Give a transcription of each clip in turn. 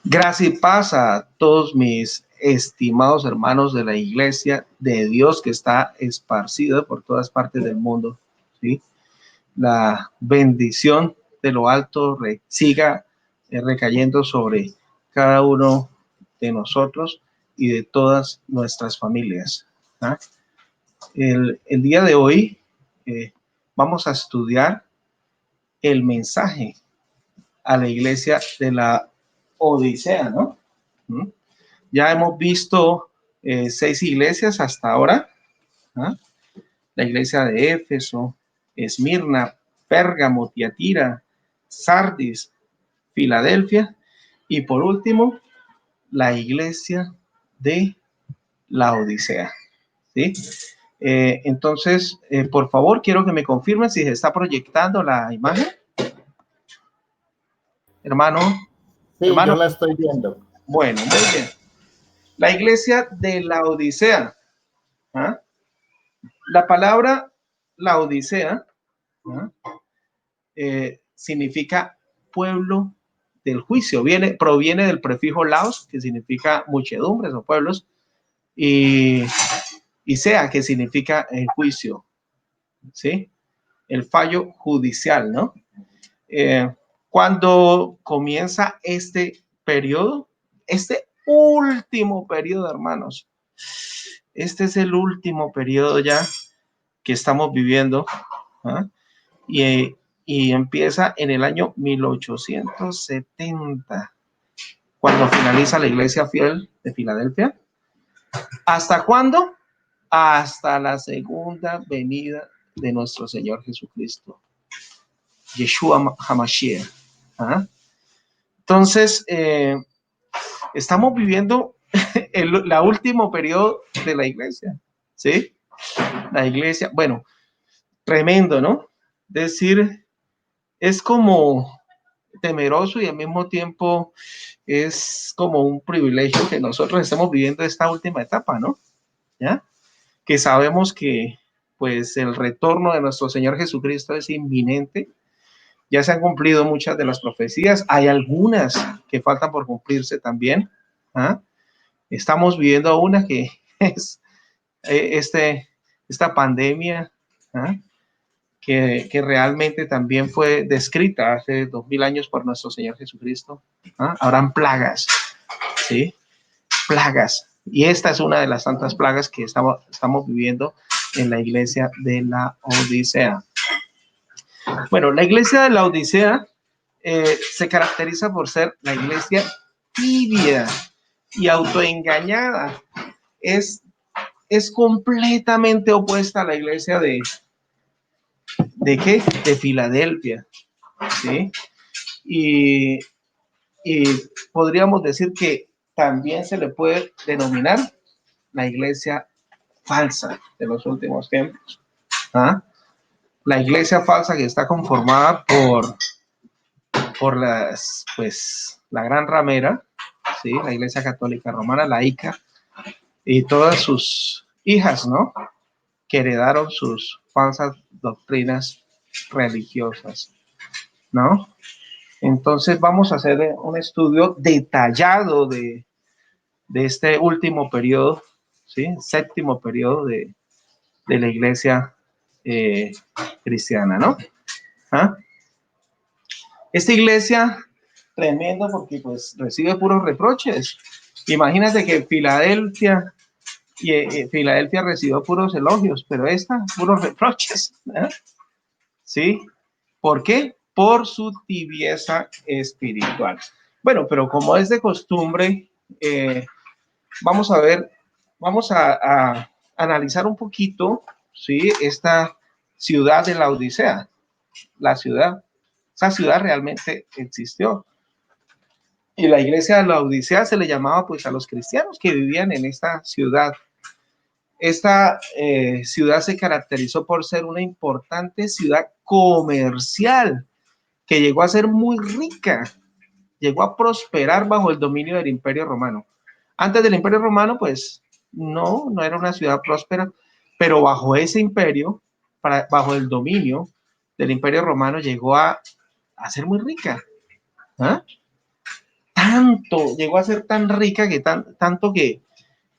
Gracia y paz a todos mis estimados hermanos de la Iglesia de Dios que está esparcida por todas partes del mundo, ¿sí? La bendición de lo alto siga recayendo sobre cada uno de nosotros y de todas nuestras familias. ¿Ah? El día de hoy vamos a estudiar el mensaje a la iglesia de la Odisea, ¿no? ¿Mm? Ya hemos visto 6 iglesias hasta ahora. ¿Ah? La iglesia de Éfeso, Esmirna, Pérgamo, Tiatira, Sardis, Filadelfia y por último la iglesia de la Odisea, ¿sí? Entonces, por favor, quiero que me confirmen si se está proyectando la imagen. Hermano, Sí, yo la estoy viendo. Bueno, muy bien. La iglesia de la Odisea. ¿Ah? La palabra la Odisea significa pueblo del juicio. Proviene del prefijo laos, que significa muchedumbres o pueblos, y sea, que significa el juicio, ¿sí? El fallo judicial, ¿no? Cuando comienza este periodo, este último periodo, hermanos, este es el último periodo ya que estamos viviendo, ¿ah? y empieza en el año 1870, cuando finaliza la iglesia fiel de Filadelfia. ¿Hasta cuándo? Hasta la segunda venida de nuestro Señor Jesucristo, Yeshua HaMashiach. ¿Ah? Entonces, estamos viviendo la último periodo de la iglesia, ¿sí? La iglesia, bueno, tremendo, ¿no? Es decir, es como temeroso y al mismo tiempo es como un privilegio que nosotros estemos viviendo esta última etapa, ¿no? ¿Ya? Que sabemos que pues el retorno de nuestro Señor Jesucristo es inminente. Ya se han cumplido muchas de las profecías, hay algunas que faltan por cumplirse también. ¿Ah? Estamos viviendo una que es esta pandemia, ¿ah? que realmente también fue descrita hace 2000 años por nuestro Señor Jesucristo. ¿Ah? Habrán plagas, ¿sí? Plagas. Y esta es una de las tantas plagas que estamos viviendo en la iglesia de la Odisea. Bueno, la iglesia de la Odisea se caracteriza por ser la iglesia tibia y autoengañada. Es completamente opuesta a la iglesia ¿de qué? De Filadelfia, ¿sí? Y podríamos decir que también se le puede denominar la iglesia falsa de los últimos tiempos. ¿Ah? La iglesia falsa que está conformada por la gran ramera, ¿sí? La iglesia católica romana, laica, y todas sus hijas, ¿no? Que heredaron sus falsas doctrinas religiosas, ¿no? Entonces vamos a hacer un estudio detallado de este último periodo, ¿sí? Séptimo periodo de la iglesia cristiana, ¿no? ¿Ah? Esta iglesia, tremenda porque pues recibe puros reproches. Imagínate que Filadelfia recibió puros elogios, pero esta, puros reproches, ¿eh? ¿Sí? ¿Por qué? Por su tibieza espiritual. Bueno, pero como es de costumbre, vamos a analizar un poquito, ¿sí? Esta ciudad de la Odisea, esa ciudad realmente existió. Y la iglesia de la Odisea se le llamaba pues a los cristianos que vivían en esta ciudad. Esta ciudad se caracterizó por ser una importante ciudad comercial que llegó a ser muy rica, llegó a prosperar bajo el dominio del Imperio Romano. Antes del Imperio Romano, pues no era una ciudad próspera, pero bajo ese imperio, bajo el dominio del Imperio Romano, llegó a a ser muy rica. ¿Ah? Llegó a ser tan rica que tanto que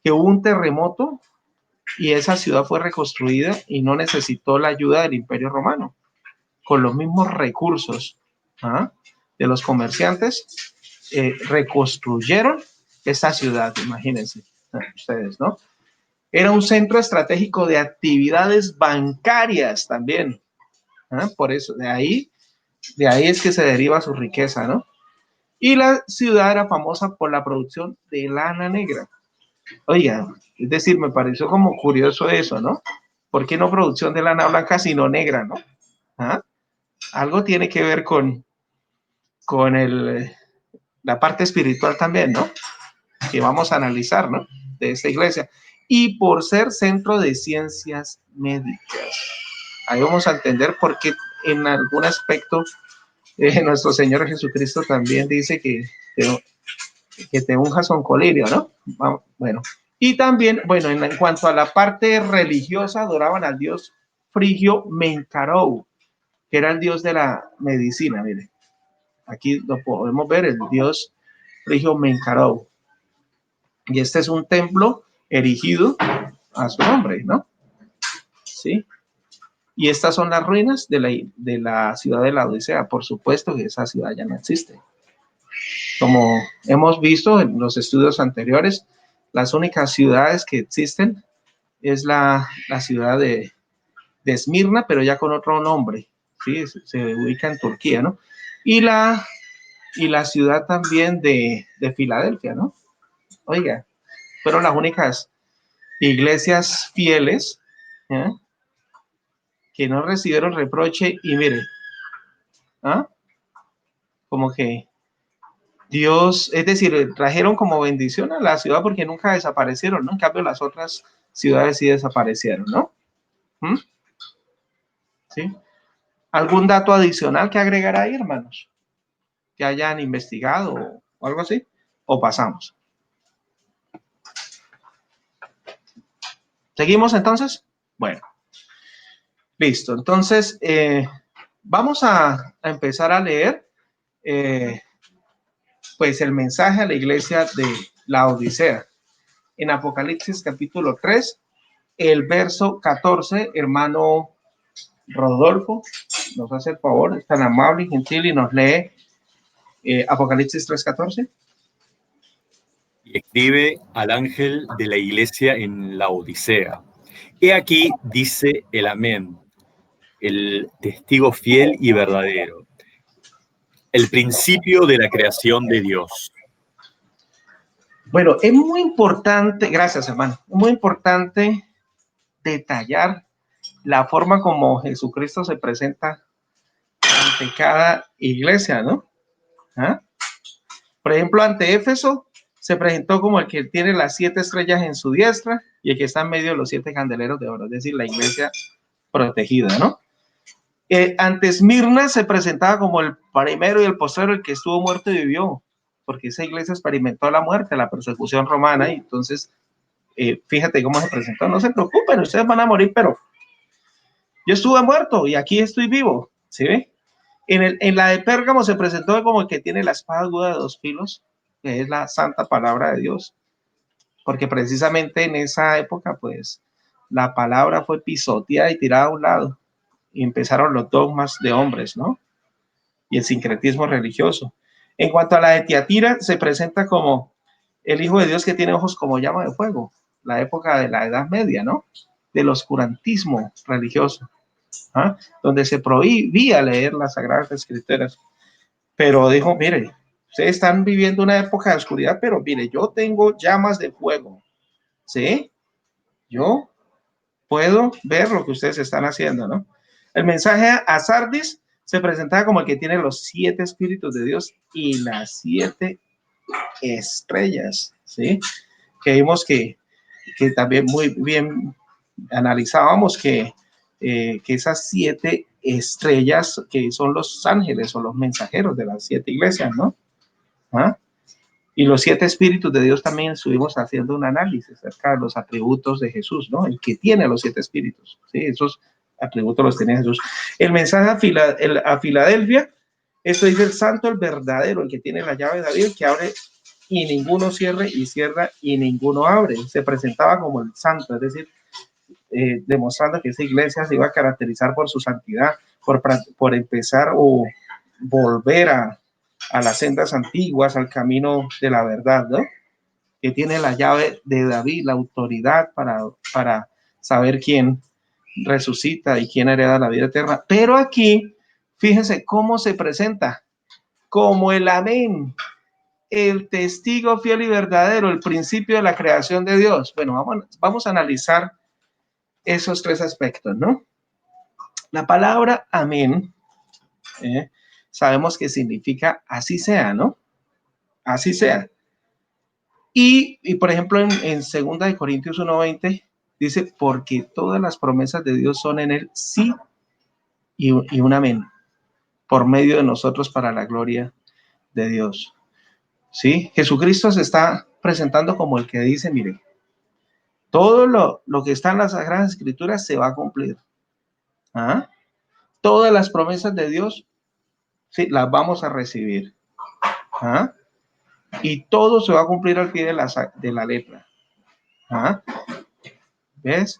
hubo un terremoto y esa ciudad fue reconstruida y no necesitó la ayuda del Imperio Romano. Con los mismos recursos de los comerciantes, reconstruyeron esa ciudad, imagínense ustedes, ¿no? Era un centro estratégico de actividades bancarias también. Por eso, de ahí es que se deriva su riqueza, ¿no? Y la ciudad era famosa por la producción de lana negra. Oiga, es decir, me pareció como curioso eso, ¿no? ¿Por qué no producción de lana blanca sino negra, no? ¿Ah? Algo tiene que ver con la parte espiritual también, ¿no? Que vamos a analizar, ¿no? De esta iglesia. Y por ser centro de ciencias médicas. Ahí vamos a entender por qué en algún aspecto nuestro Señor Jesucristo también dice que te unjas con colirio, ¿no? Bueno, y también, bueno, en cuanto a la parte religiosa, adoraban al dios Frigio Menkarou, que era el dios de la medicina, mire. Aquí lo podemos ver, el dios Frigio Menkarou. Y este es un templo erigido a su nombre, ¿no? Sí. Y estas son las ruinas de la ciudad de la Odisea. Por supuesto que esa ciudad ya no existe. Como hemos visto en los estudios anteriores, las únicas ciudades que existen es la ciudad de Esmirna, pero ya con otro nombre, ¿sí? Se ubica en Turquía, ¿no? Y la ciudad también de Filadelfia, ¿no? Oiga, fueron las únicas iglesias fieles, ¿eh? Que no recibieron reproche y mire, como que Dios, es decir, trajeron como bendición a la ciudad porque nunca desaparecieron, ¿no? En cambio, las otras ciudades sí desaparecieron, ¿no? ¿Sí? ¿Algún dato adicional que agregar ahí, hermanos? Que hayan investigado o algo así, o pasamos. ¿Seguimos entonces? Bueno, listo. Entonces, vamos a empezar a leer pues el mensaje a la iglesia de la Odisea. En Apocalipsis capítulo 3, el verso 14, hermano Rodolfo nos hace el favor, es tan amable y gentil y nos lee Apocalipsis 3:14. Y escribe al ángel de la iglesia en la Odisea. He aquí, dice el Amén, el testigo fiel y verdadero, el principio de la creación de Dios. Bueno, es muy importante, gracias hermano, es muy importante detallar la forma como Jesucristo se presenta ante cada iglesia, ¿no? Por ejemplo, ante Éfeso se presentó como el que tiene las 7 estrellas en su diestra y el que está en medio de los 7 candeleros de oro, es decir, la iglesia protegida, ¿no? Ante Esmirna se presentaba como el primero y el postrero, el que estuvo muerto y vivió, porque esa iglesia experimentó la muerte, la persecución romana, y entonces, fíjate cómo se presentó. No se preocupen, ustedes van a morir, pero yo estuve muerto y aquí estoy vivo, ¿sí ve? En la de Pérgamo se presentó como el que tiene la espada aguda de 2 filos, que es la santa palabra de Dios, porque precisamente en esa época, pues, la palabra fue pisoteada y tirada a un lado, y empezaron los dogmas de hombres, ¿no? Y el sincretismo religioso. En cuanto a la de Tiatira, se presenta como el Hijo de Dios que tiene ojos como llama de fuego, la época de la Edad Media, ¿no? Del oscurantismo religioso, donde se prohibía leer las Sagradas Escrituras. Pero dijo, mire, ustedes están viviendo una época de oscuridad, pero mire, yo tengo llamas de fuego, ¿sí? Yo puedo ver lo que ustedes están haciendo, ¿no? El mensaje a Sardis se presentaba como el que tiene los 7 espíritus de Dios y las 7 estrellas, ¿sí? Que vimos que también muy bien analizábamos que esas 7 estrellas que son los ángeles o los mensajeros de las 7 iglesias, ¿no? Y los 7 espíritus de Dios también estuvimos haciendo un análisis acerca de los atributos de Jesús, ¿no? El que tiene los 7 espíritus, ¿sí? Esos atributos los tenía Jesús. El mensaje a Filadelfia Esto dice el santo, el verdadero, el que tiene la llave de David, que abre y ninguno cierre, y cierra y ninguno abre. Se presentaba como el santo, es decir, demostrando que esa iglesia se iba a caracterizar por su santidad, por empezar o volver a las sendas antiguas, al camino de la verdad, ¿no? Que tiene la llave de David, la autoridad para saber quién resucita y quién hereda la vida eterna. Pero aquí, fíjense cómo se presenta, como el amén, el testigo fiel y verdadero, el principio de la creación de Dios. Bueno, vamos a analizar esos tres aspectos, ¿no? La palabra amén, sabemos que significa así sea, ¿no? Así sea. Y por ejemplo, en 2 de Corintios 1:20 dice, porque todas las promesas de Dios son en él sí y un amén, por medio de nosotros para la gloria de Dios. ¿Sí? Jesucristo se está presentando como el que dice, mire, todo lo que está en las Sagradas Escrituras se va a cumplir. ¿Ah? Todas las promesas de Dios, sí, las vamos a recibir. ¿Ah? Y todo se va a cumplir al pie de la letra. ¿Ah? ¿Ves?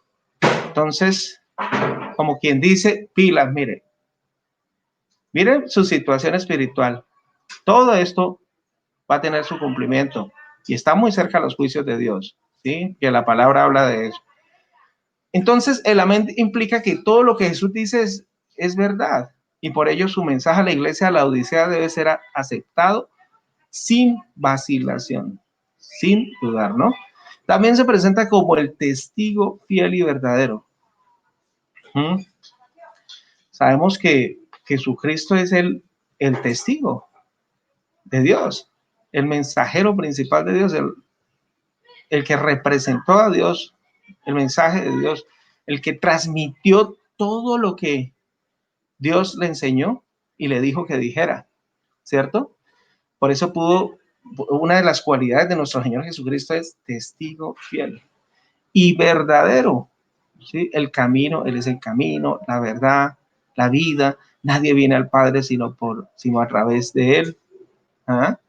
Entonces, como quien dice, pilas, mire su situación espiritual. Todo esto va a tener su cumplimiento y está muy cerca a los juicios de Dios, ¿sí? Que la palabra habla de eso. Entonces, el amén implica que todo lo que Jesús dice es verdad y por ello su mensaje a la iglesia de la Odisea debe ser aceptado sin vacilación, sin dudar, ¿no? También se presenta como el testigo fiel y verdadero. Sabemos que Jesucristo es el testigo de Dios, el mensajero principal de Dios, el que representó a Dios, el mensaje de Dios, el que transmitió todo lo que Dios le enseñó y le dijo que dijera, ¿cierto? Por eso una de las cualidades de nuestro Señor Jesucristo es testigo fiel y verdadero, ¿sí? El camino, Él es el camino, la verdad, la vida. Nadie viene al Padre sino a través de Él. ¿Ah?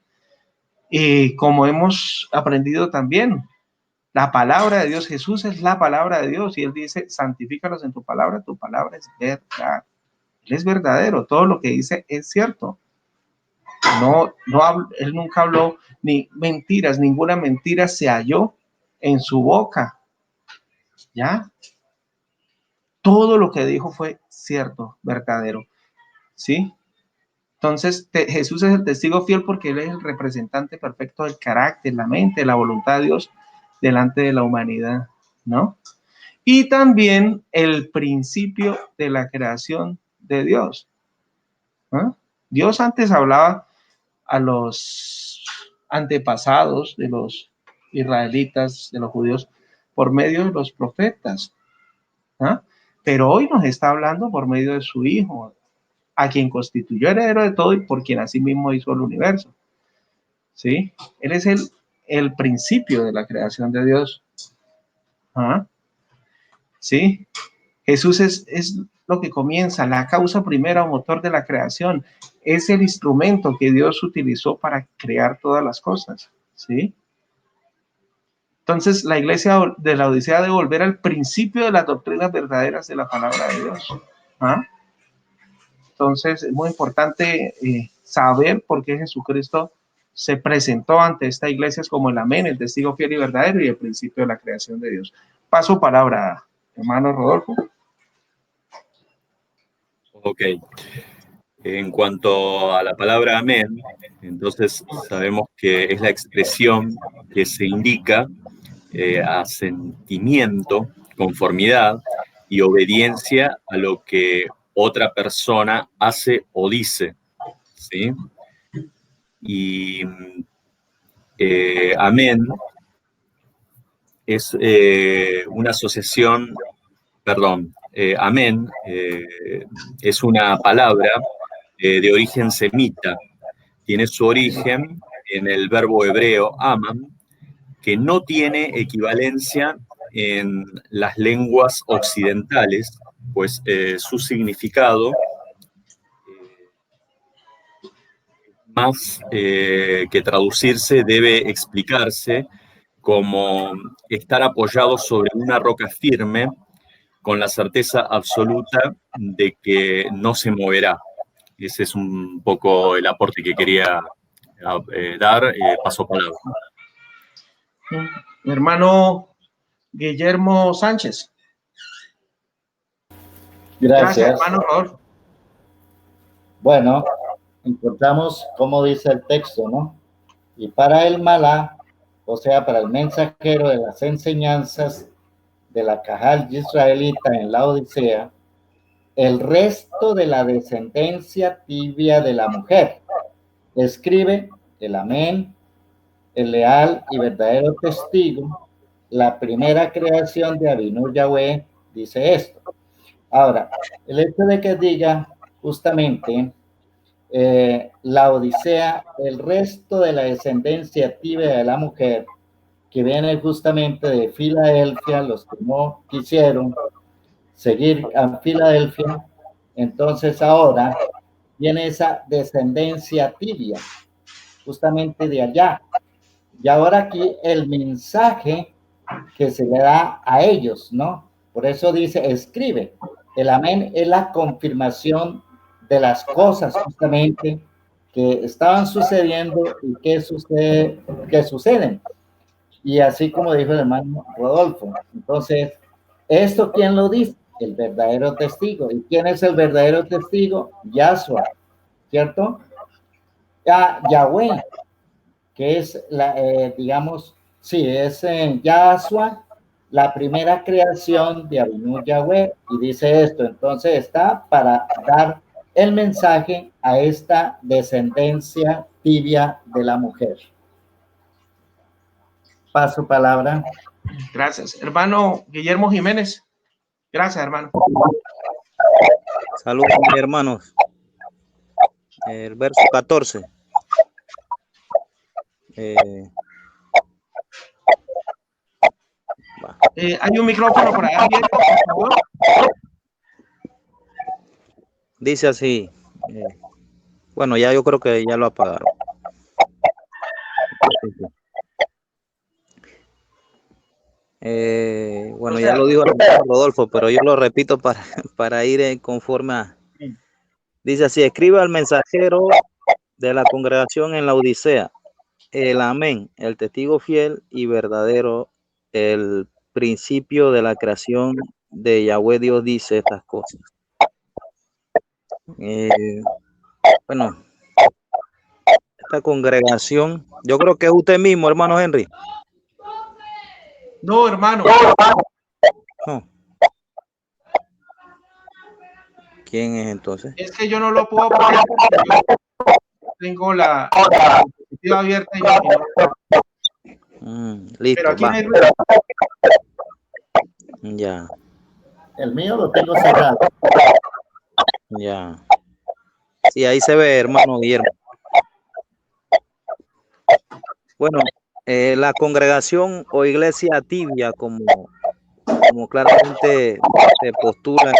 Y como hemos aprendido también, la palabra de Dios, Jesús es la palabra de Dios y Él dice, santifícalos en tu palabra es verdad. Él es verdadero, todo lo que dice es cierto. Él nunca habló ni mentiras, ninguna mentira se halló en su boca. ¿Ya? Todo lo que dijo fue cierto, verdadero. ¿Sí? Entonces, Jesús es el testigo fiel porque Él es el representante perfecto del carácter, la mente, la voluntad de Dios delante de la humanidad, ¿no? Y también el principio de la creación de Dios. ¿No? Dios antes hablaba a los antepasados de los israelitas, de los judíos, por medio de los profetas. ¿Ah? Pero hoy nos está hablando por medio de su Hijo, a quien constituyó heredero de todo y por quien asimismo hizo el universo. ¿Sí? Él es el principio de la creación de Dios. ¿Ah? ¿Sí? Jesús es lo que comienza, la causa primera o motor de la creación. Es el instrumento que Dios utilizó para crear todas las cosas. ¿Sí? Entonces, la iglesia de la Odisea debe volver al principio de las doctrinas verdaderas de la palabra de Dios. ¿Ah? Entonces, es muy importante saber por qué Jesucristo se presentó ante esta iglesia como el amén, el testigo fiel y verdadero y el principio de la creación de Dios. Paso palabra, hermano Rodolfo. Ok. En cuanto a la palabra amén, entonces sabemos que es la expresión que se indica asentimiento, conformidad y obediencia a lo que otra persona hace o dice, ¿sí? Y amén es una asociación, perdón, amén es una palabra de origen semita. Tiene su origen en el verbo hebreo aman, que no tiene equivalencia en las lenguas occidentales, pues su significado más que traducirse, debe explicarse como estar apoyado sobre una roca firme con la certeza absoluta de que no se moverá. Ese es un poco el aporte que quería dar. Paso palabra. Mi hermano Guillermo Sánchez. Gracias. Hermano Rodolfo. Bueno, encontramos cómo dice el texto, ¿no? Y para el malá, o sea, para el mensajero de las enseñanzas de la Cajal israelita en la Odisea, el resto de la descendencia tibia de la mujer. Escribe el amén, el leal y verdadero testigo, la primera creación de Abinu Yahweh, dice esto. Ahora, el hecho de que diga justamente la Odisea, el resto de la descendencia tibia de la mujer, que viene justamente de Filadelfia, los que no quisieron seguir a Filadelfia, entonces ahora viene esa descendencia tibia, justamente de allá. Y ahora aquí el mensaje que se le da a ellos, ¿no? Por eso dice, escribe. El amén es la confirmación de las cosas justamente que estaban sucediendo y que suceden. Y así como dijo el hermano Rodolfo. Entonces, ¿esto quién lo dice? El verdadero testigo. ¿Y quién es el verdadero testigo? Yahshua, ¿cierto? Yahweh, que es digamos, sí, es Yahshua, la primera creación de Abinu Yahweh, y dice esto. Entonces está para dar el mensaje a esta descendencia tibia de la mujer. Paso palabra. Gracias. Hermano Guillermo Jiménez. Gracias, hermano. Saludos, mis hermanos. El verso 14. Hay un micrófono por allá abierto, por favor. Dice así. Bueno, ya yo creo que ya lo apagaron. Bueno, ya lo dijo Rodolfo, pero yo lo repito para ir conforme a... Dice así: escribe al mensajero de la congregación en la Odisea, el amén, el testigo fiel y verdadero, el principio de la creación de Yahweh Dios, dice estas cosas. Bueno, esta congregación, yo creo que es usted mismo, hermano Henry. No, hermano. No. ¿Quién es entonces? Es que yo no lo puedo poner porque yo tengo la dispositiva abierta y no. Listo, pero aquí va. no hay ruido. Ya. El mío lo tengo cerrado. Ya. Sí, ahí se ve, hermano Guillermo. Bueno, la congregación o iglesia tibia, como claramente se postula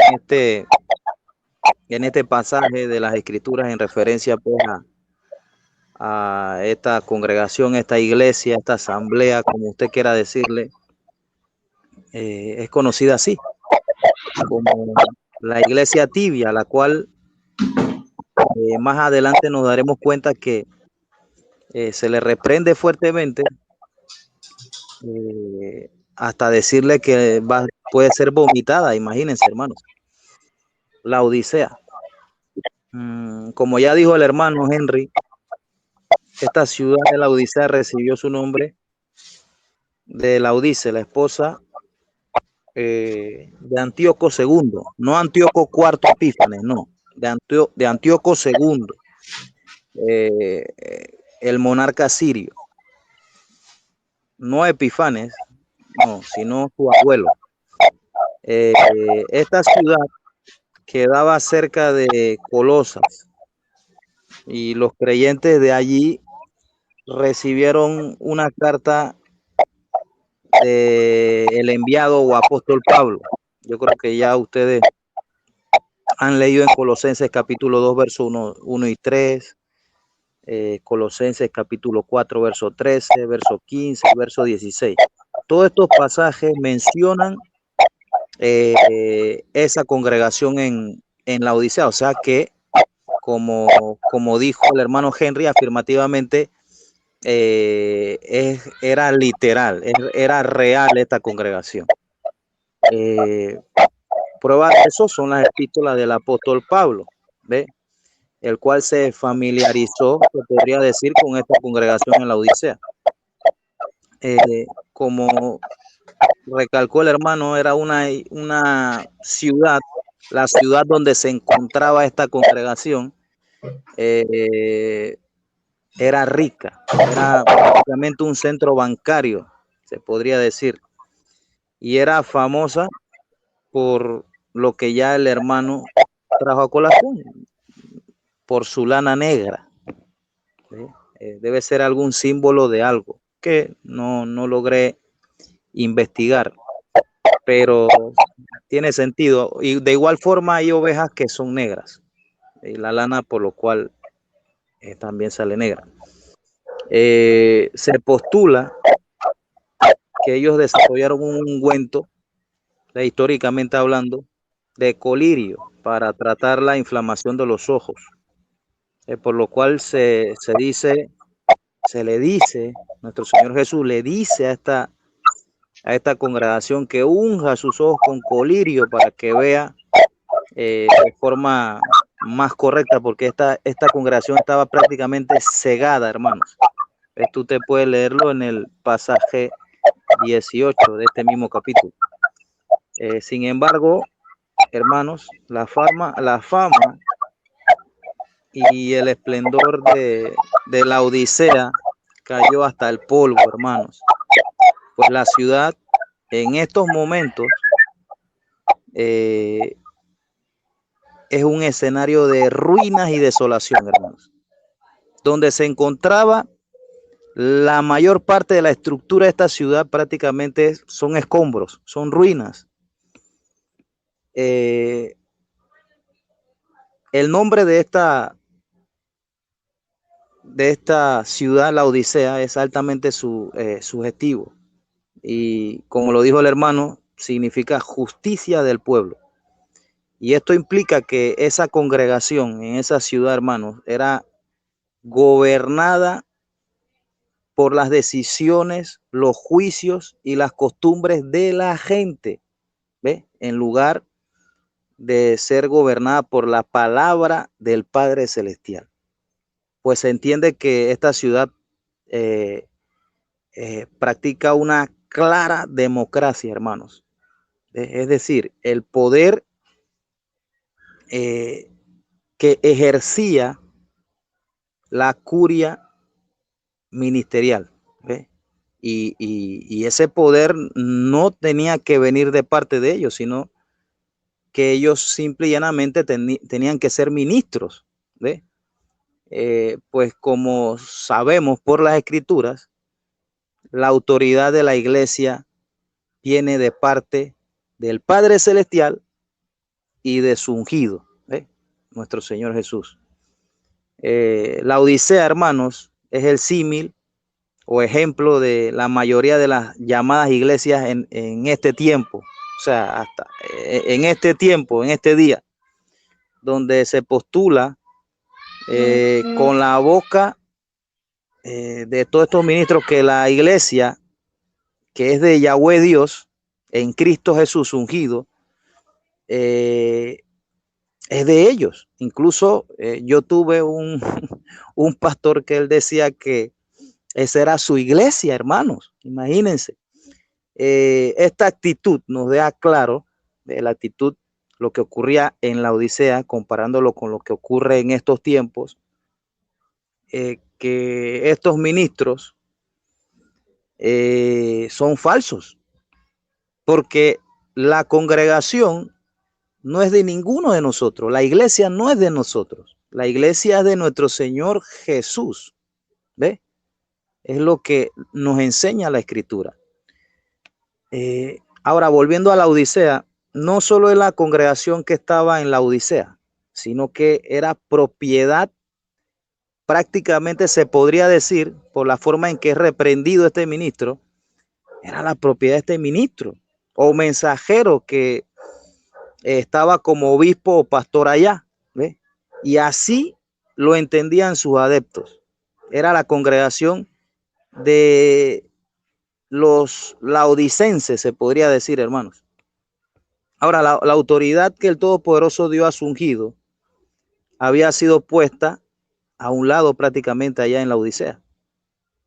en este pasaje de las escrituras en referencia pues a esta congregación, esta iglesia, esta asamblea, como usted quiera decirle, es conocida así como la iglesia tibia, la cual más adelante nos daremos cuenta que se le reprende fuertemente hasta decirle que puede ser vomitada. Imagínense, hermanos, la Odisea. Como ya dijo el hermano Henry, esta ciudad de la Odisea recibió su nombre de Laodice, la esposa de Antíoco II, no Antíoco IV Epífanes, no, de Antíoco II, el monarca sirio, no Epifanes, no, sino su abuelo. Esta ciudad quedaba cerca de Colosas y los creyentes de allí recibieron una carta del enviado o apóstol Pablo. Yo creo que ya ustedes han leído en Colosenses capítulo 2, versos 1 y 3, Colosenses capítulo 4, verso 13, verso 15, verso 16. Todos estos pasajes mencionan esa congregación en la Odisea, o sea que como dijo el hermano Henry afirmativamente, era literal, era real esta congregación. Prueba de eso son las epístolas del apóstol Pablo, ¿ve? El cual se familiarizó, se podría decir, con esta congregación en la Odisea. Como recalcó el hermano, era una ciudad, la ciudad donde se encontraba esta congregación, era rica, era prácticamente un centro bancario, se podría decir, y era famosa por lo que ya el hermano trajo a colación, por su lana negra. ¿Sí? Debe ser algún símbolo de algo que no logré investigar, pero tiene sentido. Y de igual forma hay ovejas que son negras, y la lana por lo cual también sale negra. Se postula que ellos desarrollaron un ungüento, históricamente hablando, de colirio para tratar la inflamación de los ojos, por lo cual se le dice, nuestro Señor Jesús le dice a esta congregación que unja sus ojos con colirio para que vea de forma más correcta, porque esta congregación estaba prácticamente cegada, hermanos. Tú te puedes leerlo en el pasaje 18 de este mismo capítulo. Sin embargo, hermanos, la fama y el esplendor de la Odisea cayó hasta el polvo, hermanos. Pues la ciudad en estos momentos es un escenario de ruinas y desolación, hermanos, donde se encontraba la mayor parte de la estructura de esta ciudad. Prácticamente son escombros, son ruinas. El nombre de esta ciudad, la Odisea, es altamente sugestivo, y como lo dijo el hermano, significa justicia del pueblo. Y esto implica que esa congregación en esa ciudad, hermanos, era gobernada por las decisiones, los juicios y las costumbres de la gente, ¿ve? En lugar de ser gobernada por la palabra del Padre Celestial. Pues se entiende que esta ciudad practica una clara democracia, hermanos. Es decir, el poder que ejercía la curia ministerial, ¿ve? Y ese poder no tenía que venir de parte de ellos, sino que ellos simple y llanamente tenían que ser ministros, ¿ve? Pues como sabemos por las escrituras, la autoridad de la iglesia viene de parte del Padre Celestial y de su ungido, ¿ve? Nuestro Señor Jesús. La Odisea, hermanos, es el símil o ejemplo de la mayoría de las llamadas iglesias en este tiempo, o sea, hasta en este tiempo, en este día, donde se postula con la boca de todos estos ministros que la iglesia, que es de Yahweh Dios, en Cristo Jesús ungido, es de ellos. Incluso yo tuve un pastor que él decía que esa era su iglesia, hermanos. Imagínense. Esta actitud nos deja claro de la actitud, lo que ocurría en la Odisea, comparándolo con lo que ocurre en estos tiempos, que estos ministros son falsos, porque la congregación no es de ninguno de nosotros, la iglesia no es de nosotros, la iglesia es de nuestro Señor Jesús, ¿ve? Es lo que nos enseña la escritura. Ahora, volviendo a la Odisea, no solo es la congregación que estaba en la Odisea, sino que era propiedad prácticamente se podría decir, por la forma en que es reprendido este ministro, era la propiedad de este ministro o mensajero que estaba como obispo o pastor allá, ¿ve? Y así lo entendían sus adeptos. Era la congregación de los laodicenses, se podría decir, hermanos. Ahora, la autoridad que el Todopoderoso dio a su ungido había sido puesta a un lado prácticamente allá en la Odisea,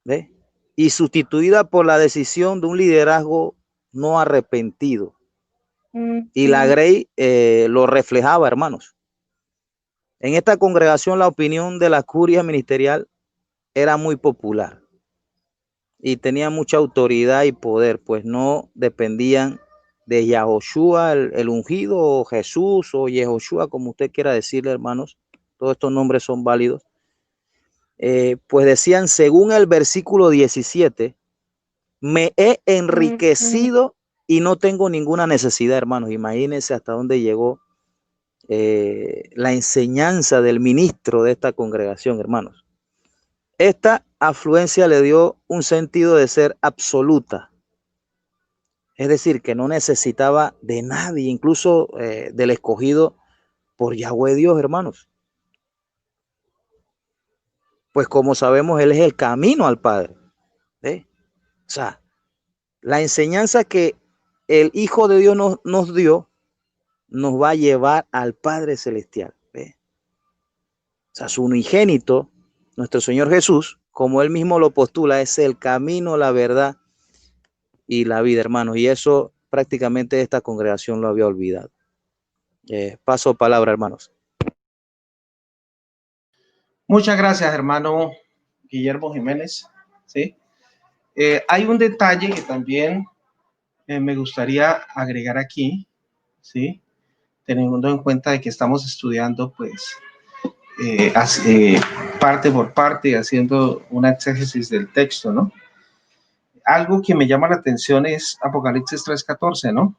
¿ve? Y sustituida por la decisión de un liderazgo no arrepentido. Y la Grey lo reflejaba, hermanos. En esta congregación la opinión de la curia ministerial era muy popular y tenía mucha autoridad y poder, pues no dependían de Yahoshua, el ungido, o Jesús, o Yehoshua, como usted quiera decirle, hermanos. Todos estos nombres son válidos. Pues decían, según el versículo 17, me he enriquecido y no tengo ninguna necesidad, hermanos. Imagínense hasta dónde llegó la enseñanza del ministro de esta congregación, hermanos. Esta afluencia le dio un sentido de ser absoluta. Es decir, que no necesitaba de nadie, incluso del escogido por Yahweh Dios, hermanos. Pues como sabemos, Él es el camino al Padre. ¿Eh? O sea, la enseñanza que el Hijo de Dios nos dio, nos va a llevar al Padre Celestial. ¿Ve? O sea, su unigénito, nuestro Señor Jesús, como Él mismo lo postula, es el camino, la verdad y la vida, hermanos. Y eso prácticamente esta congregación lo había olvidado. Paso palabra, hermanos. Muchas gracias, hermano Guillermo Jiménez. ¿Sí? Hay un detalle que también me gustaría agregar aquí, ¿sí? Teniendo en cuenta de que estamos estudiando, pues, parte por parte, haciendo una exégesis del texto, ¿no? Algo que me llama la atención es Apocalipsis 3:14, ¿no?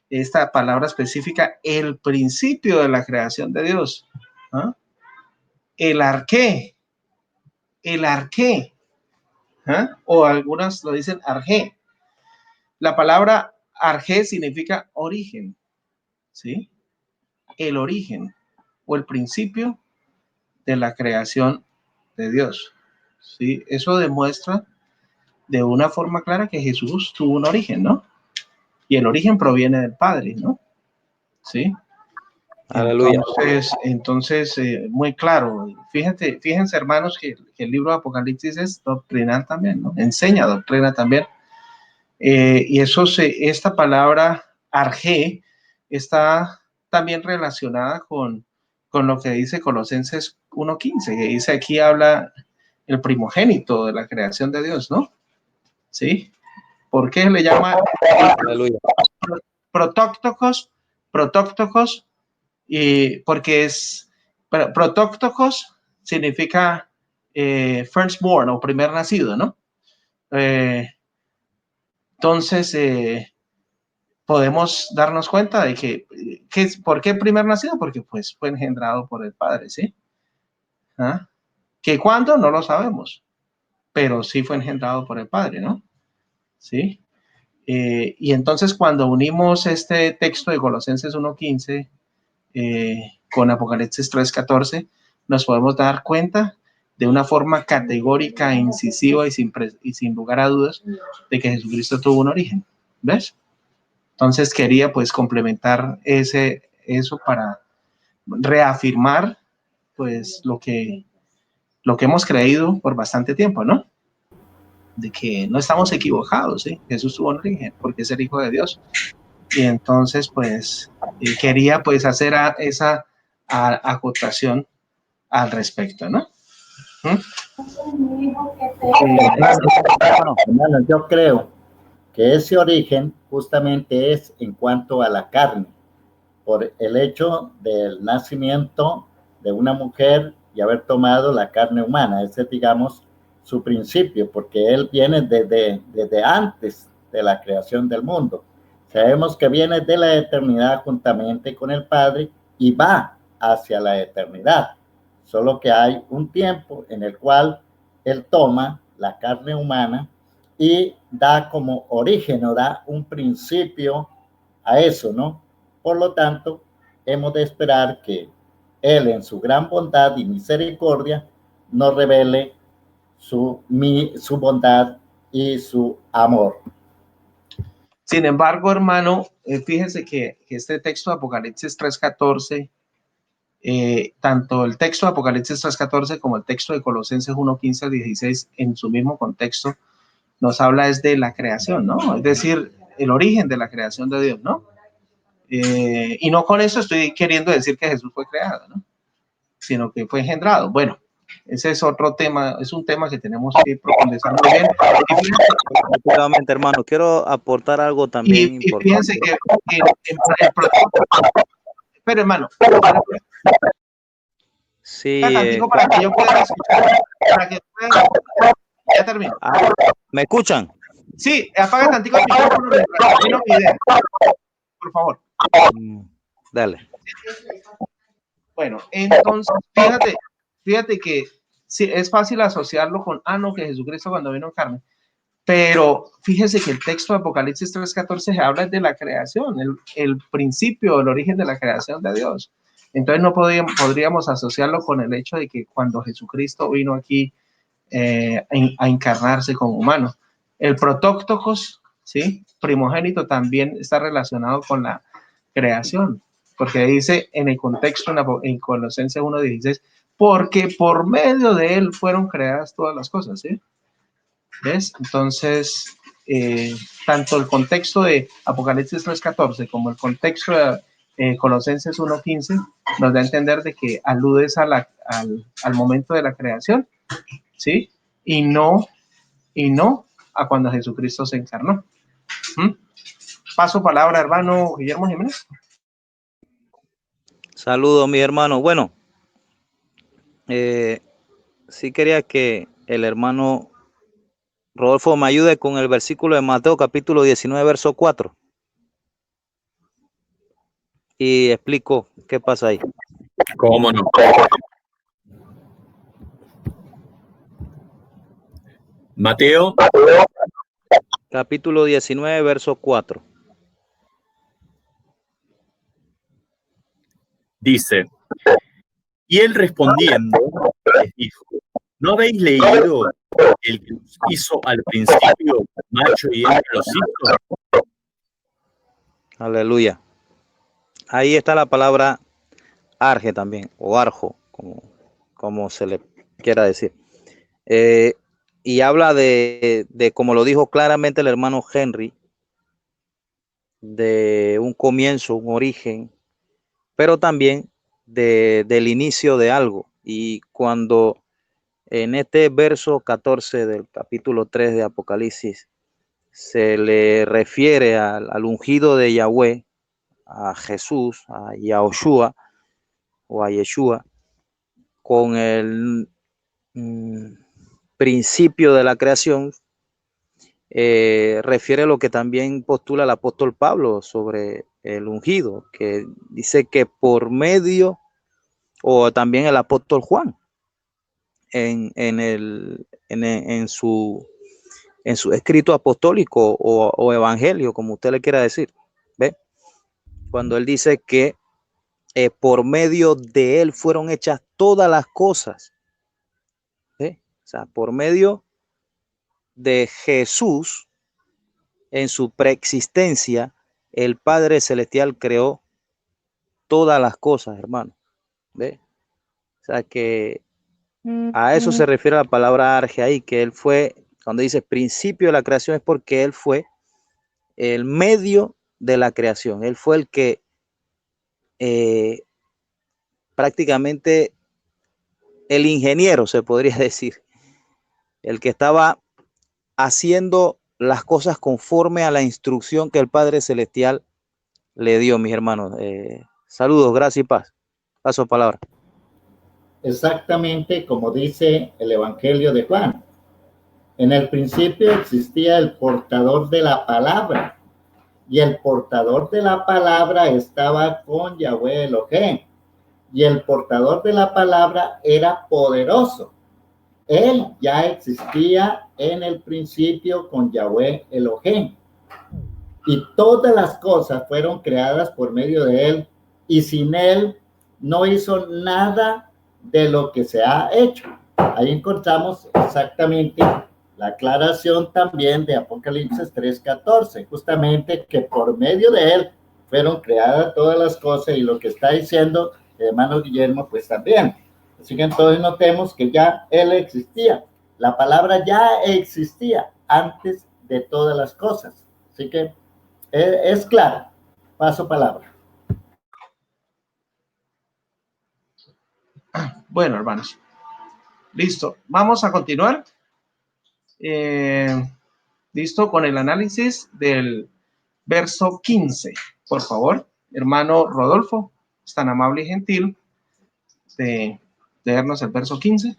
Esta palabra específica, el principio de la creación de Dios. ¿Ah? El arqué, ¿ah? O algunas lo dicen arjé. La palabra arjé significa origen, ¿sí? El origen o el principio de la creación de Dios, ¿sí? Eso demuestra de una forma clara que Jesús tuvo un origen, ¿no? Y el origen proviene del Padre, ¿no? ¿Sí? Aleluya. Entonces muy claro. Fíjense, hermanos, que el libro de Apocalipsis es doctrinal también, ¿no? Enseña doctrina también. Y esta palabra arjé está también relacionada con lo que dice Colosenses 1:15, que dice aquí habla el primogénito de la creación de Dios, ¿no? ¿Sí? ¿Por qué le llama protóctocos? Protóctocos, y porque protóctocos significa firstborn o primer nacido, ¿no? Entonces, podemos darnos cuenta de ¿por qué primer nacido? Porque pues fue engendrado por el Padre, ¿sí? ¿Ah? ¿Que cuándo? No lo sabemos, pero sí fue engendrado por el Padre, ¿no? ¿Sí? Y entonces cuando unimos este texto de Colosenses 1:15 con Apocalipsis 3:14, nos podemos dar cuenta de una forma categórica, incisiva y sin lugar a dudas de que Jesucristo tuvo un origen. ¿Ves? Entonces quería pues complementar eso para reafirmar pues lo que hemos creído por bastante tiempo, ¿no? De que no estamos equivocados, ¿sí? Jesús tuvo un origen porque es el Hijo de Dios. Y entonces pues quería pues hacer esa acotación al respecto, ¿no? Hermano, yo creo que ese origen justamente es en cuanto a la carne, por el hecho del nacimiento de una mujer y haber tomado la carne humana. Ese es, digamos, su principio, porque él viene desde antes de la creación del mundo. Sabemos que viene de la eternidad juntamente con el Padre y va hacia la eternidad. solo que hay un tiempo en el cual Él toma la carne humana y da como origen o da un principio a eso, ¿no? Por lo tanto, hemos de esperar que Él en su gran bondad y misericordia nos revele su bondad y su amor. Sin embargo, hermano, fíjense que este texto de Apocalipsis 3:14, tanto el texto de Apocalipsis 3:14 como el texto de Colosenses 1:15-16, en su mismo contexto, nos habla es de la creación, ¿no? Es decir, el origen de la creación de Dios, ¿no? Y no con eso estoy queriendo decir que Jesús fue creado, ¿no? Sino que fue engendrado. Bueno, ese es otro tema, es un tema que tenemos que profundizar muy bien. Efectivamente, hermano, quiero aportar algo también Y fíjense que el protocolo, pero hermano, sí, para que yo pueda escuchar, para que pueda, ya termino. ¿me escuchan? Sí, apaga tantico el micrófono mientras termino mi idea, por favor. Dale. Bueno, entonces, fíjate que sí, es fácil asociarlo con, no, que Jesucristo cuando vino en carne. Pero fíjese que el texto de Apocalipsis 3:14 habla de la creación, el principio, el origen de la creación de Dios. Entonces no podríamos asociarlo con el hecho de que cuando Jesucristo vino aquí a encarnarse como humano. El protóctocos, ¿sí? Primogénito, también está relacionado con la creación, porque dice en el contexto en Colosenses 1:16, porque por medio de él fueron creadas todas las cosas, ¿sí? ¿Ves? Entonces, tanto el contexto de Apocalipsis 3:14 como el contexto de Colosenses 1:15 nos da a entender de que aludes al momento de la creación, ¿sí? Y no a cuando Jesucristo se encarnó. Paso palabra, hermano Guillermo Jiménez. Saludos, mi hermano. Bueno, sí quería que el hermano Rodolfo me ayude con el versículo de Mateo capítulo 19, verso 4. Y explico qué pasa ahí. ¿Cómo no? Mateo Capítulo 19, verso 4. dice, y él respondiendo les dijo, ¿no habéis leído el que los hizo al principio macho y hembra los hizo? Aleluya. Ahí está la palabra arge también, o arjo, como se le quiera decir. Y habla de, como lo dijo claramente el hermano Henry, de un comienzo, un origen, pero también del inicio de algo. Y cuando en este verso 14 del capítulo 3 de Apocalipsis se le refiere al ungido de Yahweh, a Jesús, a Yahushua o a Yeshua, con el principio de la creación, refiere a lo que también postula el apóstol Pablo sobre el ungido, que dice que por medio, o también el apóstol Juan, en su escrito apostólico o evangelio, como usted le quiera decir, ¿ve? Cuando él dice que por medio de él fueron hechas todas las cosas, ¿ve? O sea, por medio de Jesús, en su preexistencia, el Padre Celestial creó todas las cosas, hermano, ¿ve? O sea, que a eso se refiere la palabra arge ahí, que él fue, cuando dice principio de la creación, es porque él fue el medio de la creación. Él fue el que prácticamente el ingeniero, se podría decir, el que estaba haciendo las cosas conforme a la instrucción que el Padre Celestial le dio, mis hermanos. Saludos, gracias y paz. Paso palabra. Exactamente como dice el Evangelio de Juan. En el principio existía el portador de la palabra, y el portador de la palabra estaba con Yahweh Elohim, y el portador de la palabra era poderoso. Él ya existía en el principio con Yahweh Elohim. Y todas las cosas fueron creadas por medio de él, y sin él no hizo nada de lo que se ha hecho. Ahí encontramos exactamente la aclaración también de Apocalipsis 3:14, justamente que por medio de él fueron creadas todas las cosas, y lo que está diciendo el hermano Guillermo, pues también. Así que entonces notemos que ya él existía. La palabra ya existía antes de todas las cosas. Así que es claro. Paso palabra. Bueno, hermanos. Listo. Vamos a continuar. Listo con el análisis del verso 15. Por favor, hermano Rodolfo, es tan amable y gentil de leernos el verso 15.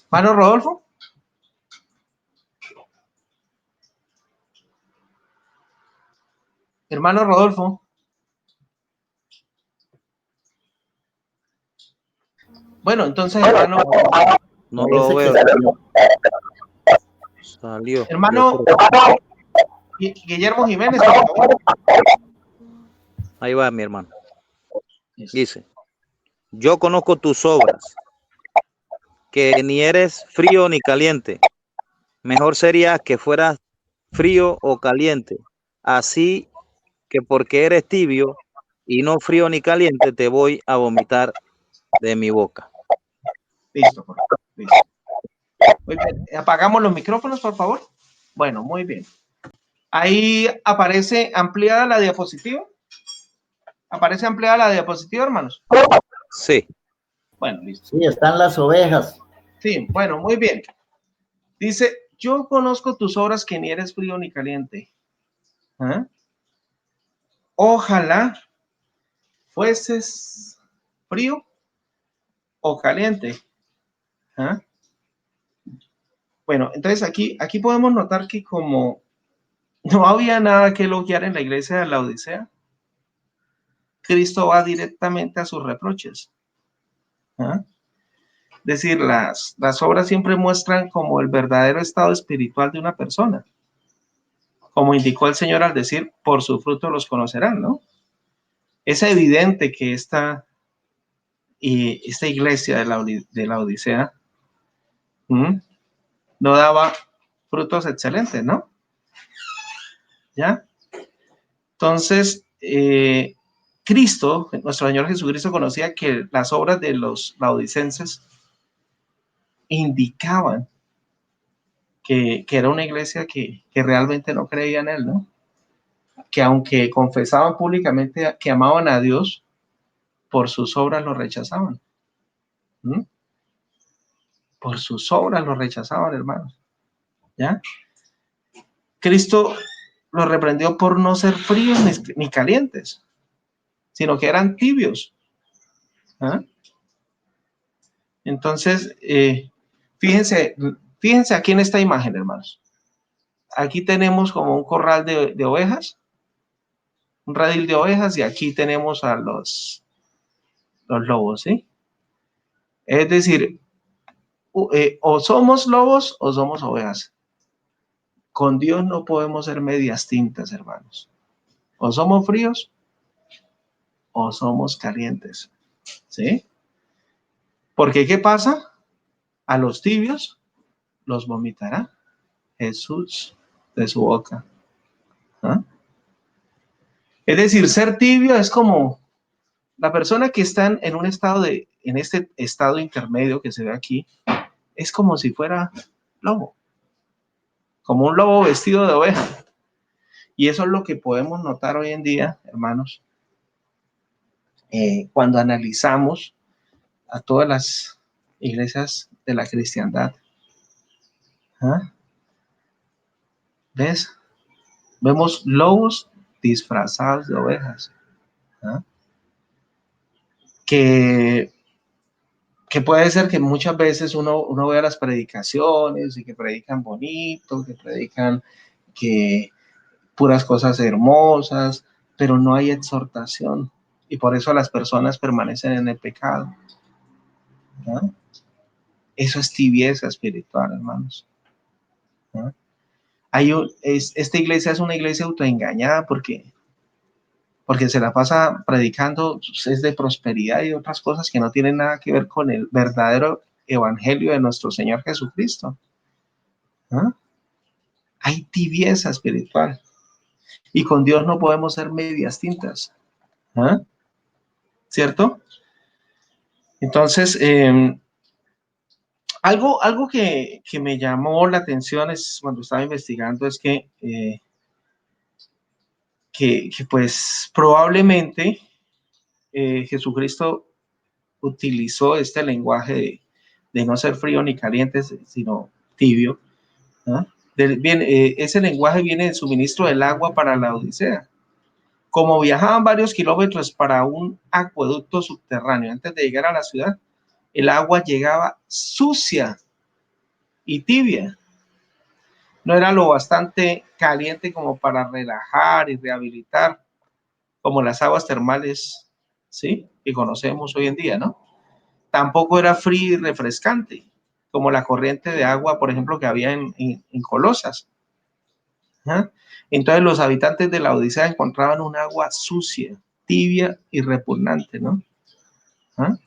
Hermano Rodolfo. Hermano Rodolfo. Bueno, entonces, hermano. No lo veo. Salió. Hermano Guillermo Jiménez, por favor. Ahí va, mi hermano. Dice: yo conozco tus obras, que ni eres frío ni caliente. Mejor sería que fueras frío o caliente. Así que porque eres tibio y no frío ni caliente, te voy a vomitar de mi boca. Listo, por favor. Listo. Muy bien. Apagamos los micrófonos, por favor. Bueno, muy bien. Ahí aparece ampliada la diapositiva. ¿Aparece ampliada la diapositiva, hermanos? Sí. Bueno, listo. Sí, están las ovejas. Sí, bueno, muy bien. Dice, yo conozco tus obras, que ni eres frío ni caliente. ¿Ah? Ojalá fueses frío o caliente. ¿Ah? Bueno, entonces aquí podemos notar que como no había nada que elogiar en la iglesia de la Odisea, Cristo va directamente a sus reproches. ¿Ah? Es decir, las obras siempre muestran como el verdadero estado espiritual de una persona, como indicó el Señor al decir, por su fruto los conocerán, ¿no? Es evidente que esta iglesia de la Odisea no daba frutos excelentes, ¿no? ¿Ya? Entonces, Cristo, nuestro Señor Jesucristo, conocía que las obras de los laodicenses indicaban que era una iglesia que realmente no creía en Él, ¿no? Que aunque confesaban públicamente que amaban a Dios, por sus obras lo rechazaban. ¿Mm? Por sus obras lo rechazaban, hermanos. ¿Ya? Cristo los reprendió por no ser fríos ni calientes, sino que eran tibios. ¿Ah? Entonces, fíjense aquí en esta imagen, hermanos. Aquí tenemos como un corral de ovejas, un redil de ovejas, y aquí tenemos a los lobos, ¿sí? Es decir, o somos lobos o somos ovejas. Con Dios no podemos ser medias tintas, hermanos. O somos fríos o somos calientes, ¿sí? Porque ¿qué pasa? A los tibios los vomitará Jesús de su boca. ¿Ah? Es decir, ser tibio es como la persona que está en este estado intermedio que se ve aquí, es como si fuera lobo, como un lobo vestido de oveja. Y eso es lo que podemos notar hoy en día, hermanos, cuando analizamos a todas las iglesias de la cristiandad. ¿Ah? ¿Ves? Vemos lobos disfrazados de ovejas. ¿Ah? Que puede ser que muchas veces uno vea las predicaciones y que predican bonito, que predican que puras cosas hermosas, pero no hay exhortación. Y por eso las personas permanecen en el pecado, ¿no? Eso es tibieza espiritual, hermanos, ¿no? Esta iglesia es una iglesia autoengañada porque se la pasa predicando, es de prosperidad y otras cosas que no tienen nada que ver con el verdadero evangelio de nuestro Señor Jesucristo, ¿no? Hay tibieza espiritual y con Dios no podemos ser medias tintas, ¿no? ¿Cierto? Entonces, algo que me llamó la atención es cuando estaba investigando es que pues probablemente Jesucristo utilizó este lenguaje de no ser frío ni caliente, sino tibio, ¿no? Ese lenguaje viene del suministro del agua para la Odisea. Como viajaban varios kilómetros para un acueducto subterráneo antes de llegar a la ciudad, el agua llegaba sucia y tibia. No era lo bastante caliente como para relajar y rehabilitar, como las aguas termales, ¿sí?, que conocemos hoy en día, ¿no? Tampoco era frío y refrescante, como la corriente de agua, por ejemplo, que había en Colosas, ¿ah? Entonces los habitantes de la Odisea encontraban un agua sucia, tibia y repugnante, ¿no? ¿Ah?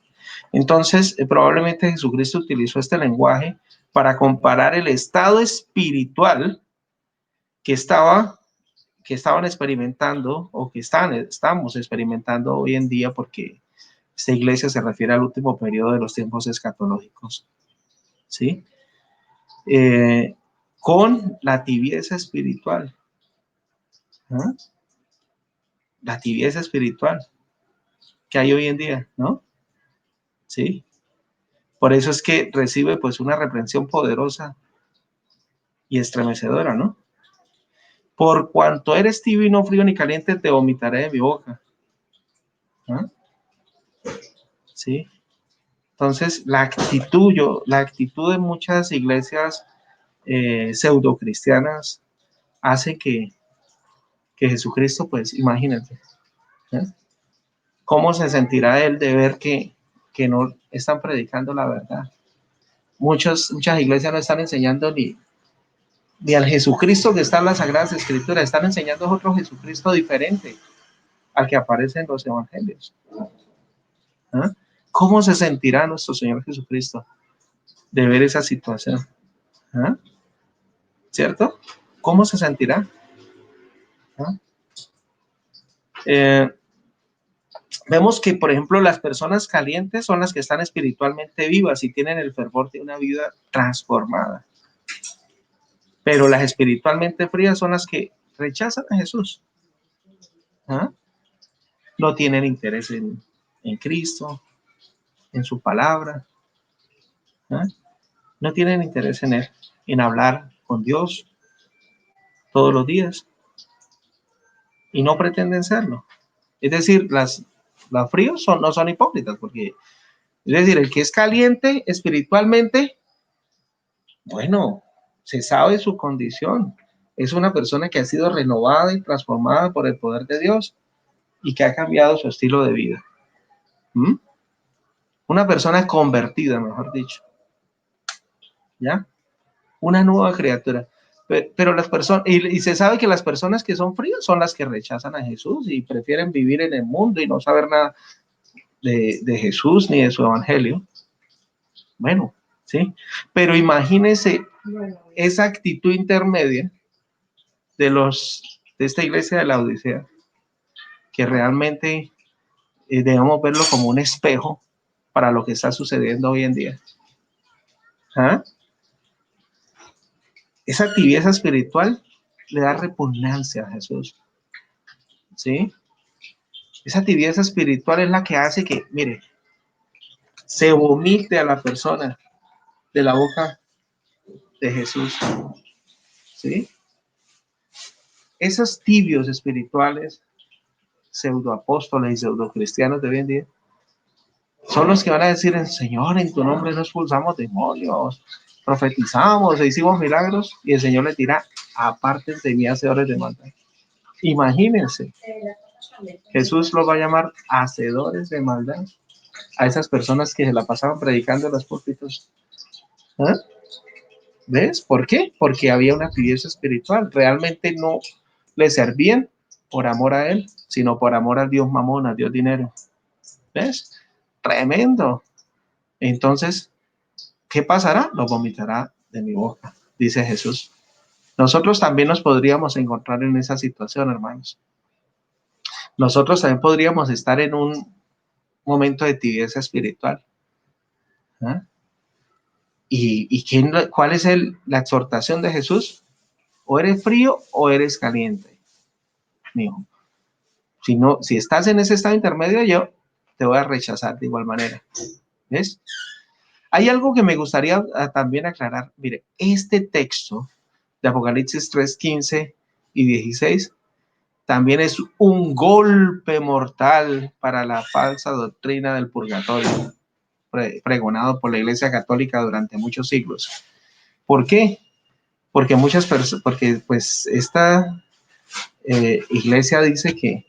Entonces, probablemente Jesucristo utilizó este lenguaje para comparar el estado espiritual que estaban experimentando o que estamos experimentando hoy en día, porque esta iglesia se refiere al último periodo de los tiempos escatológicos, ¿sí? Con la tibieza espiritual, ¿no? La tibieza espiritual que hay hoy en día, ¿no? Sí. Por eso es que recibe pues una reprensión poderosa y estremecedora, ¿no? Por cuanto eres tibio y no frío ni caliente, te vomitaré de mi boca, ¿no? Sí. Entonces, la actitud de muchas iglesias pseudocristianas hace que Jesucristo, pues, imagínate, ¿eh? ¿Cómo se sentirá él de ver que no están predicando la verdad? Muchas iglesias no están enseñando ni al Jesucristo que está en las Sagradas Escrituras, están enseñando a otro Jesucristo diferente al que aparece en los evangelios, ¿eh? ¿Cómo se sentirá nuestro Señor Jesucristo de ver esa situación? ¿Eh? ¿Cierto? ¿Cómo se sentirá? Vemos que, por ejemplo, las personas calientes son las que están espiritualmente vivas y tienen el fervor de una vida transformada. Pero las espiritualmente frías son las que rechazan a Jesús. ¿Ah? No tienen interés en Cristo, en su palabra. ¿Ah? No tienen interés en Él, en hablar con Dios todos los días. Y no pretenden serlo. Es decir, las fríos no son hipócritas, porque, es decir, el que es caliente espiritualmente, bueno, se sabe su condición. Es una persona que ha sido renovada y transformada por el poder de Dios y que ha cambiado su estilo de vida. ¿Mm? Una persona convertida, mejor dicho. ¿Ya? Una nueva criatura. Pero las personas, y se sabe que las personas que son frías son las que rechazan a Jesús y prefieren vivir en el mundo y no saber nada de Jesús ni de su evangelio. Bueno, sí. Pero imagínense esa actitud intermedia de esta iglesia de la Odisea, que realmente debemos verlo como un espejo para lo que está sucediendo hoy en día. ¿Ah? Esa tibieza espiritual le da repugnancia a Jesús, ¿sí? Esa tibieza espiritual es la que hace que, mire, se vomite a la persona de la boca de Jesús, ¿sí? Esos tibios espirituales, pseudoapóstoles y pseudocristianos de hoy en día, son los que van a decir, Señor, en tu nombre no expulsamos demonios, profetizamos e hicimos milagros, y el Señor les dirá, aparte de mí, hacedores de maldad. Imagínense, Jesús los va a llamar hacedores de maldad a esas personas que se la pasaban predicando en los púlpitos. ¿Ah? ¿Ves? ¿Por qué? Porque había una tibieza espiritual. Realmente no le servían por amor a él, sino por amor al Dios mamón, al Dios dinero. ¿Ves? Tremendo. Entonces, ¿qué pasará? Lo vomitará de mi boca, dice Jesús. Nosotros también nos podríamos encontrar en esa situación, hermanos. Nosotros también podríamos estar en un momento de tibieza espiritual. ¿Ah? ¿Cuál es la exhortación de Jesús? O eres frío o eres caliente. Mijo. Si estás en ese estado intermedio, yo te voy a rechazar de igual manera. ¿Ves? Hay algo que me gustaría también aclarar. Mire, este texto de Apocalipsis 3, 15 y 16 también es un golpe mortal para la falsa doctrina del purgatorio, pregonado por la Iglesia Católica durante muchos siglos. ¿Por qué? Porque pues esta iglesia dice que